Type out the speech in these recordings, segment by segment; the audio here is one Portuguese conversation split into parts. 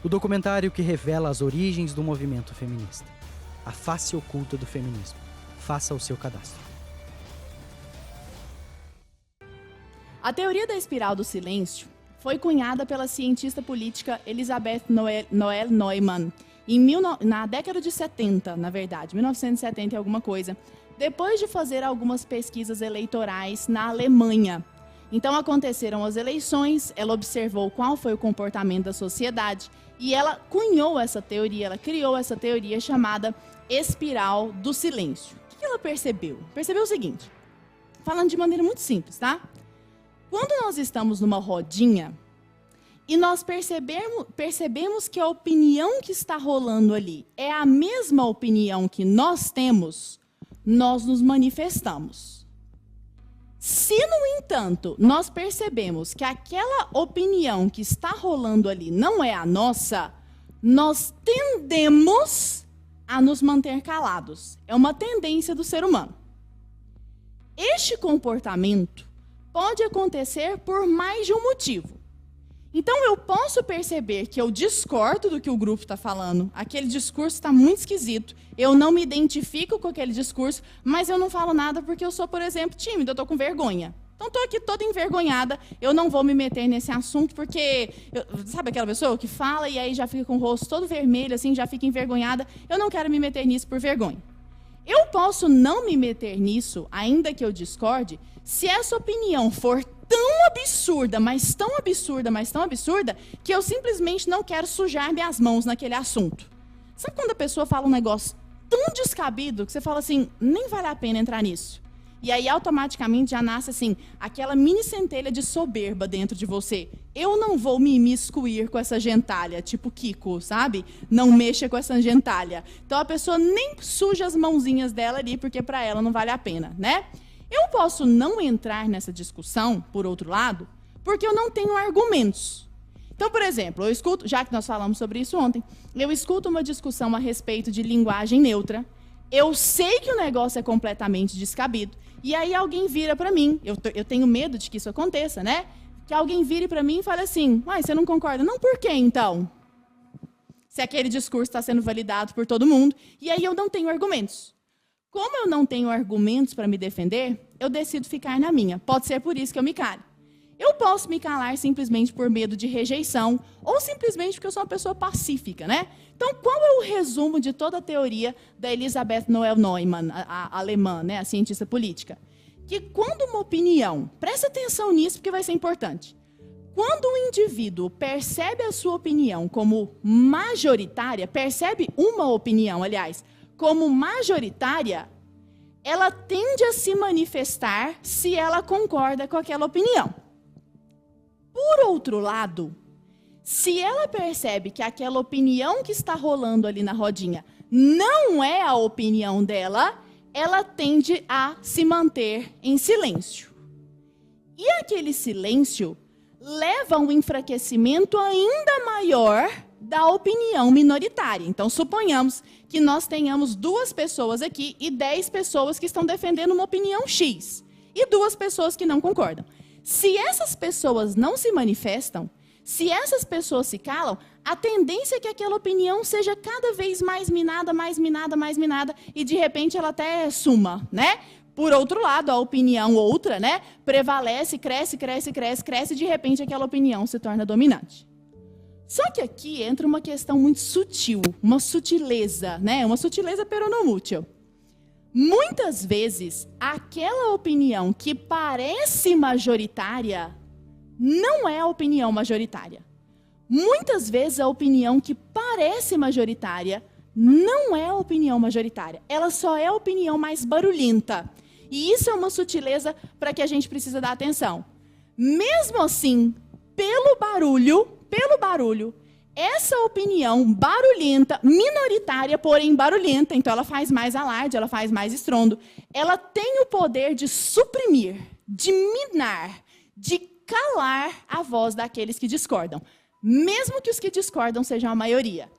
O documentário que revela as origens do movimento feminista. A face oculta do feminismo. Faça o seu cadastro. A teoria da espiral do silêncio foi cunhada pela cientista política Elizabeth Noel Neumann na década de 70, na verdade, 1970 e alguma coisa, depois de fazer algumas pesquisas eleitorais na Alemanha. Então aconteceram as eleições, ela observou qual foi o comportamento da sociedade e ela cunhou essa teoria, ela criou essa teoria chamada espiral do silêncio. O que ela percebeu? Percebeu o seguinte, falando de maneira muito simples, tá? Quando nós estamos numa rodinha e nós percebemos que a opinião que está rolando ali é a mesma opinião que nós temos, nós nos manifestamos. Se, no entanto, nós percebemos que aquela opinião que está rolando ali não é a nossa, nós tendemos a nos manter calados. É uma tendência do ser humano. Este comportamento pode acontecer por mais de um motivo. Então, eu posso perceber que eu discordo do que o grupo está falando, aquele discurso está muito esquisito, eu não me identifico com aquele discurso, mas eu não falo nada porque eu sou, por exemplo, tímida, eu estou com vergonha. Então, estou aqui toda envergonhada, eu não vou me meter nesse assunto, porque, sabe aquela pessoa que fala e aí já fica com o rosto todo vermelho, assim, já fica envergonhada, eu não quero me meter nisso por vergonha. Eu posso não me meter nisso, ainda que eu discorde, se essa opinião for tão absurda, mas tão absurda, mas tão absurda, que eu simplesmente não quero sujar minhas mãos naquele assunto. Sabe quando a pessoa fala um negócio tão descabido, que você fala assim, nem vale a pena entrar nisso? E aí, automaticamente, já nasce assim, aquela mini centelha de soberba dentro de você. Eu não vou me imiscuir com essa gentalha, tipo Kiko, sabe? Não mexa com essa gentalha. Então, a pessoa nem suja as mãozinhas dela ali, porque para ela não vale a pena, né? Eu posso não entrar nessa discussão, por outro lado, porque eu não tenho argumentos. Então, por exemplo, eu escuto, já que nós falamos sobre isso ontem, eu escuto uma discussão a respeito de linguagem neutra, eu sei que o negócio é completamente descabido, e aí alguém vira para mim, eu tenho medo de que isso aconteça, né? Que alguém vire para mim e fale assim, você não concorda? Não, por quê, então? Se aquele discurso está sendo validado por todo mundo, e aí eu não tenho argumentos. Como eu não tenho argumentos para me defender, eu decido ficar na minha. Pode ser por isso que eu me calo. Eu posso me calar simplesmente por medo de rejeição, ou simplesmente porque eu sou uma pessoa pacífica, né? Então, qual é o resumo de toda a teoria da Elizabeth Noel Neumann, a alemã, né, a cientista política? Que quando uma opinião, presta atenção nisso porque vai ser importante, quando o indivíduo percebe a sua opinião como majoritária, percebe uma opinião, aliás, como majoritária, ela tende a se manifestar se ela concorda com aquela opinião. Por outro lado, se ela percebe que aquela opinião que está rolando ali na rodinha não é a opinião dela, ela tende a se manter em silêncio. E aquele silêncio leva a um enfraquecimento ainda maior da opinião minoritária. Então, suponhamos que nós tenhamos 2 pessoas aqui e 10 pessoas que estão defendendo uma opinião X e 2 pessoas que não concordam. Se essas pessoas não se manifestam, se essas pessoas se calam, a tendência é que aquela opinião seja cada vez mais minada, mais minada, mais minada, e de repente ela até suma, né? Por outro lado, a opinião outra, né, prevalece, cresce, cresce, cresce, cresce, e de repente aquela opinião se torna dominante. Só que aqui entra uma questão muito sutil, uma sutileza, né? Uma sutileza peronomútil. Muitas vezes, aquela opinião que parece majoritária não é a opinião majoritária. Muitas vezes, a opinião que parece majoritária não é a opinião majoritária. Ela só é a opinião mais barulhenta. E isso é uma sutileza para que a gente precisa dar atenção. Mesmo assim, pelo barulho, essa opinião barulhenta, minoritária, porém barulhenta, então ela faz mais alarde, ela faz mais estrondo, ela tem o poder de suprimir, de minar, de calar a voz daqueles que discordam, mesmo que os que discordam sejam a maioria.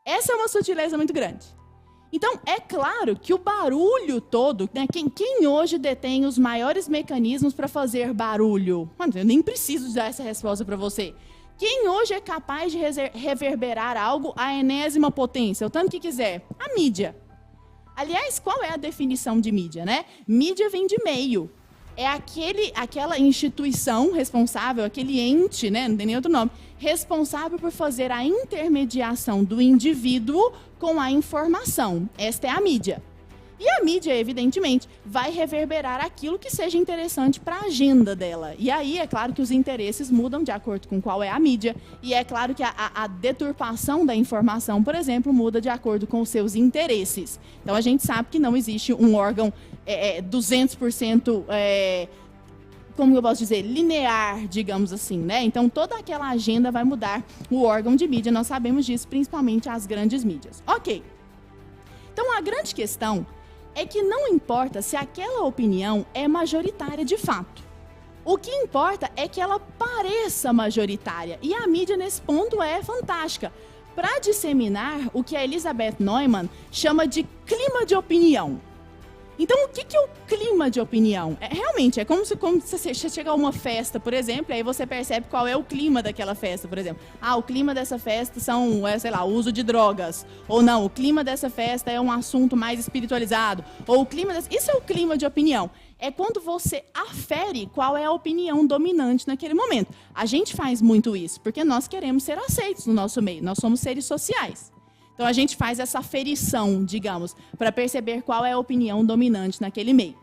Essa é uma sutileza muito grande. Então, é claro que o barulho todo, né, quem hoje detém os maiores mecanismos para fazer barulho? Mano, eu nem preciso dar essa resposta para você. Quem hoje é capaz de reverberar algo à enésima potência, o tanto que quiser? A mídia. Aliás, qual é a definição de mídia, né? Mídia vem de meio. É aquela instituição responsável, aquele ente, né? Não tem nem outro nome, responsável por fazer a intermediação do indivíduo com a informação. Esta é a mídia. E a mídia, evidentemente, vai reverberar aquilo que seja interessante para a agenda dela. E aí, é claro que os interesses mudam de acordo com qual é a mídia. E é claro que a deturpação da informação, por exemplo, muda de acordo com os seus interesses. Então, a gente sabe que não existe um órgão 200%, como eu posso dizer, linear, digamos assim, né? Então, toda aquela agenda vai mudar o órgão de mídia. Nós sabemos disso, principalmente as grandes mídias. Ok. Então, a grande questão é que não importa se aquela opinião é majoritária de fato. O que importa é que ela pareça majoritária. E a mídia, nesse ponto, é fantástica para disseminar o que a Elizabeth Neumann chama de clima de opinião. Então, o que é o clima de opinião? Realmente, é como se você chega a uma festa, por exemplo, e aí você percebe qual é o clima daquela festa, por exemplo. O clima dessa festa sei lá, o uso de drogas. Ou não, o clima dessa festa é um assunto mais espiritualizado. Ou o clima isso é o clima de opinião. É quando você afere qual é a opinião dominante naquele momento. A gente faz muito isso, porque nós queremos ser aceitos no nosso meio. Nós somos seres sociais. Então, a gente faz essa aferição, digamos, para perceber qual é a opinião dominante naquele meio.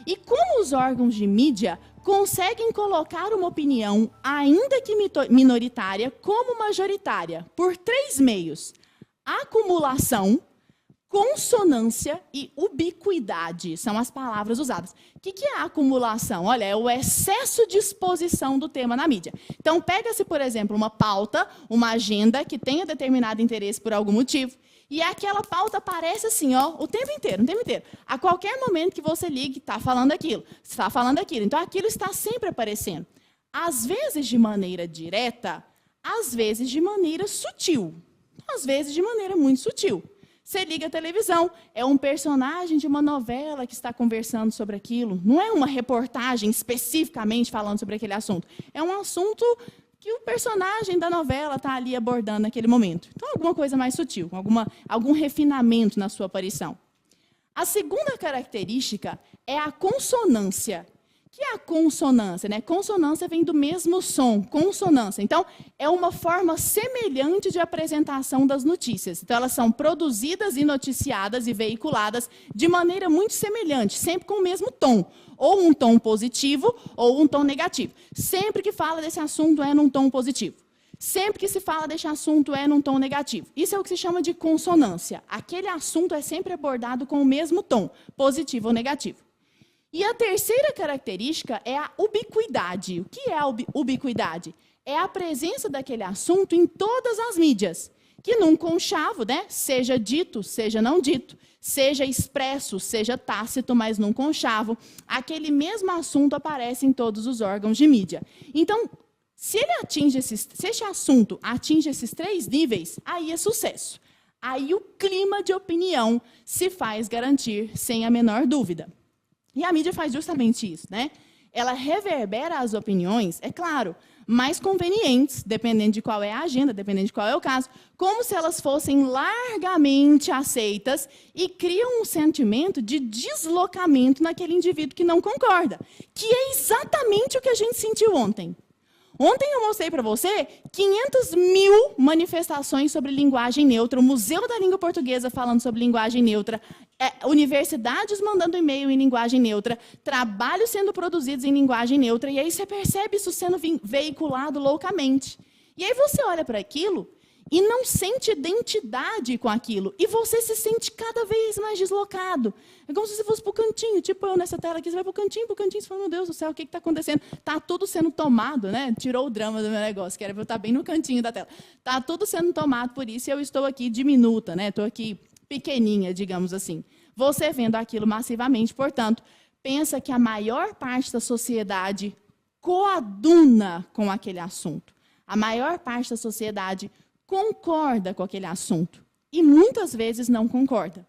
E como os órgãos de mídia conseguem colocar uma opinião, ainda que minoritária, como majoritária? Por 3 meios. Acumulação, consonância e ubiquidade são as palavras usadas. O que é a acumulação? Olha, é o excesso de exposição do tema na mídia. Então, pega-se, por exemplo, uma pauta, uma agenda que tenha determinado interesse por algum motivo, e aquela pauta aparece assim, o tempo inteiro. A qualquer momento que você ligue, está falando aquilo. Então, aquilo está sempre aparecendo. Às vezes de maneira direta, às vezes de maneira sutil. Às vezes de maneira muito sutil. Você liga a televisão, é um personagem de uma novela que está conversando sobre aquilo. Não é uma reportagem especificamente falando sobre aquele assunto. É um assunto que o personagem da novela está ali abordando naquele momento. Então, alguma coisa mais sutil, algum refinamento na sua aparição. A segunda característica é a consonância. O que é a consonância, né? Consonância vem do mesmo som, consonância. Então, é uma forma semelhante de apresentação das notícias. Então, elas são produzidas e noticiadas e veiculadas de maneira muito semelhante, sempre com o mesmo tom. Ou um tom positivo ou um tom negativo. Sempre que fala desse assunto é num tom positivo. Sempre que se fala desse assunto é num tom negativo. Isso é o que se chama de consonância. Aquele assunto é sempre abordado com o mesmo tom, positivo ou negativo. E a terceira característica é a ubiquidade. O que é a ubiquidade? É a presença daquele assunto em todas as mídias, que num conchavo, né, seja dito, seja não dito, seja expresso, seja tácito, mas num conchavo, aquele mesmo assunto aparece em todos os órgãos de mídia. Então, se esse assunto atinge esses 3 níveis, aí é sucesso. Aí o clima de opinião se faz garantir sem a menor dúvida. E a mídia faz justamente isso, né? Ela reverbera as opiniões, é claro, mais convenientes, dependendo de qual é a agenda, dependendo de qual é o caso, como se elas fossem largamente aceitas e criam um sentimento de deslocamento naquele indivíduo que não concorda, que é exatamente o que a gente sentiu ontem. Ontem eu mostrei para você 500 mil manifestações sobre linguagem neutra, o Museu da Língua Portuguesa falando sobre linguagem neutra, universidades mandando e-mail em linguagem neutra, trabalhos sendo produzidos em linguagem neutra, e aí você percebe isso sendo veiculado loucamente. E aí você olha para aquilo e não sente identidade com aquilo, e você se sente cada vez mais deslocado. É como se você fosse para o cantinho, tipo eu nessa tela aqui, você vai para o cantinho, você fala, meu Deus do céu, o que está acontecendo? Está tudo sendo tomado, né? Tirou o drama do meu negócio, que era eu estar bem no cantinho da tela. Está tudo sendo tomado por isso, e eu estou aqui diminuta, né? Estou aqui pequeninha, digamos assim. Você vendo aquilo massivamente, portanto, pensa que a maior parte da sociedade coaduna com aquele assunto. A maior parte da sociedade concorda com aquele assunto. E muitas vezes não concorda.